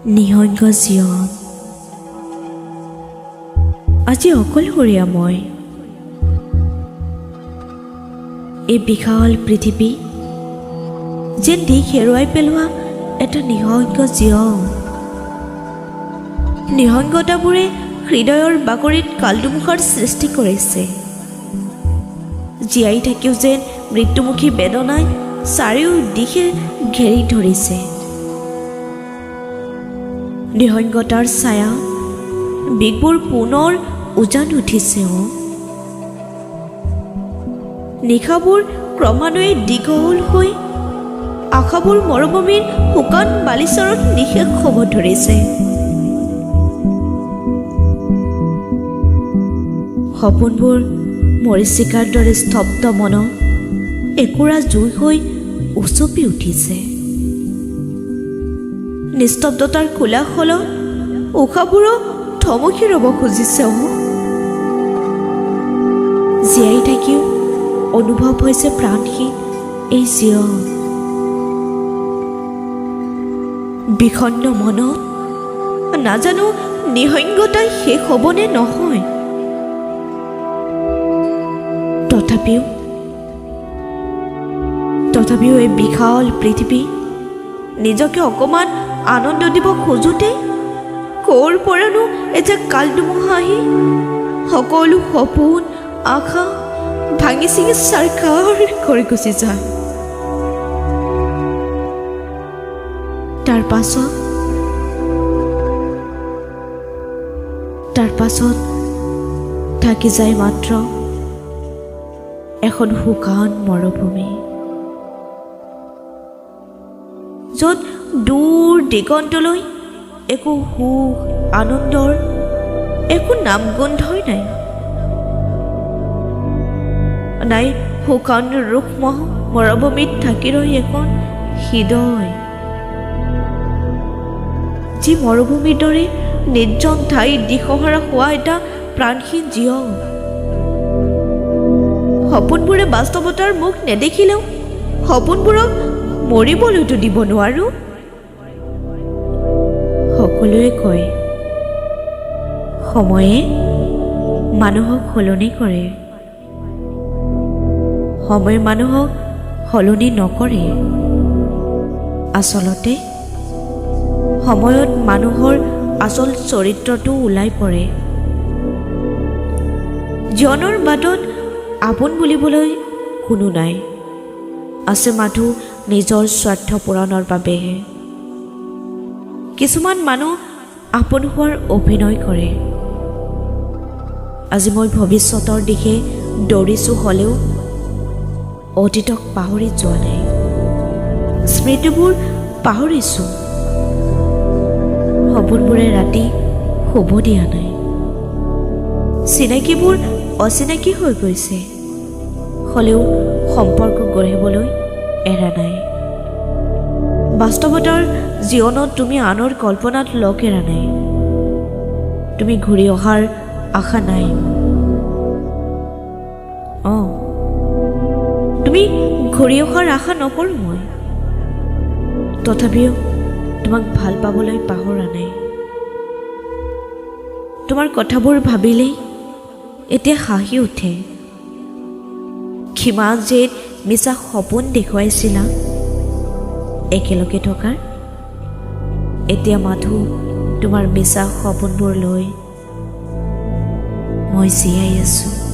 নিসংগ জীৱন আজি অকলশৰীয়া মই এই বিশাল পৃথিৱী যেন দিশ হেৰুৱাই পেলোৱা এটা নিসংগ জীৱন নিসংগতাবোৰে হৃদয়ৰ বাকৰিত কালদুমুখাৰ সৃষ্টি কৰিছে জীয়াই থাকিও যেন মৃত্যুমুখী বেদনাই চাৰিও দিশে ঘেৰি ধৰিছে নিসংগতাৰ ছায়া বিষবোৰ পুনৰ উজান উঠিছে নিশাবোৰ ক্ৰমান্বয়ে দীঘল হৈ আশাবোৰ মৰুভূমিৰ শুকান বালিচৰত নিশেষ হ'ব ধৰিছে সপোনবোৰ মৰিচিকাৰ দৰে স্তব্ধ মন একুৰা জুই হৈ উচপি উঠিছে নিস্তব্ধতাৰ কোলাহলত উশাহবোৰো থমকি ৰ'ব খুজিছে জীয়াই থাকিও অনুভৱ হৈছে প্ৰাণহীন এই জীৱন বিষণ্ণ মনত নাজানো নিসংগতাই শেষ হ'বনে নহয় তথাপিও এই বিশাল পৃথিৱী নিজকে অকণমান আনন্দ দিব খোজোতে ক'ৰ পৰানো এজাক কালদুমুহা আহি সকলো সপোন আশা ভাঙি চিঙি চাৰখাৰ কৰি গুচি যায় তাৰ পাছত থাকি যায় মাত্ৰ এখন শুকান মৰুভূমি য'ত দূৰ দিগন্তলৈ একো সুখ আনন্দৰ একো নামগন্ধই নাই শুকান ৰুক্ম মৰুভূমিত থাকি ৰৈ এখন হৃদয় যি মৰুভূমিৰ দৰে নিৰ্জন ঠাইত দিশহাৰা হোৱা এটা প্ৰাণহীন জীৱ সপোনবোৰে বাস্তৱতাৰ মুখ নেদেখিলেও সপোনবোৰক মৰিবলৈতো দিব নোৱাৰো সকলোৱে কয় সময়ে মানুহক সলনি কৰে সময়ে মানুহক সলনি নকৰে আচলতে সময়ত মানুহৰ আচল চৰিত্ৰটো ওলাই পৰে জীৱনৰ বাটত আপোন বুলিবলৈ কোনো নাই আছে মাথো নিজৰ স্বাৰ্থ পূৰণৰ বাবেহে কিছুমান মানুহ আপোন হোৱাৰ অভিনয় কৰে আজি মই ভৱিষ্যতৰ দিশে দৌৰিছোঁ হ'লেও অতীতক পাহৰি যোৱা নাই স্মৃতিবোৰ পাহৰিছোঁ সপোনবোৰে ৰাতি শুব দিয়া নাই চিনাকিবোৰ অচিনাকি হৈ গৈছে হ'লেও সম্পৰ্ক গঢ়িবলৈ এৰা নাই বাস্তৱতাৰ জীৱনত তুমি আনৰ কল্পনাত লগ এৰা নাই তুমি ঘূৰি অহাৰ আশা নাই তুমি ঘূৰি অহাৰ আশা নকৰোঁ মই তথাপিও তোমাক ভাল পাবলৈ পাহৰা নাই তোমাৰ কথাবোৰ ভাবিলেই এতিয়া হাঁহি উঠে কিমান যে মিছা সপোন দেখুৱাইছিলা একেলগে থকাৰ এতিয়া মাথো তোমাৰ মিছা সপোনবোৰ লৈ মই জীয়াই আছোঁ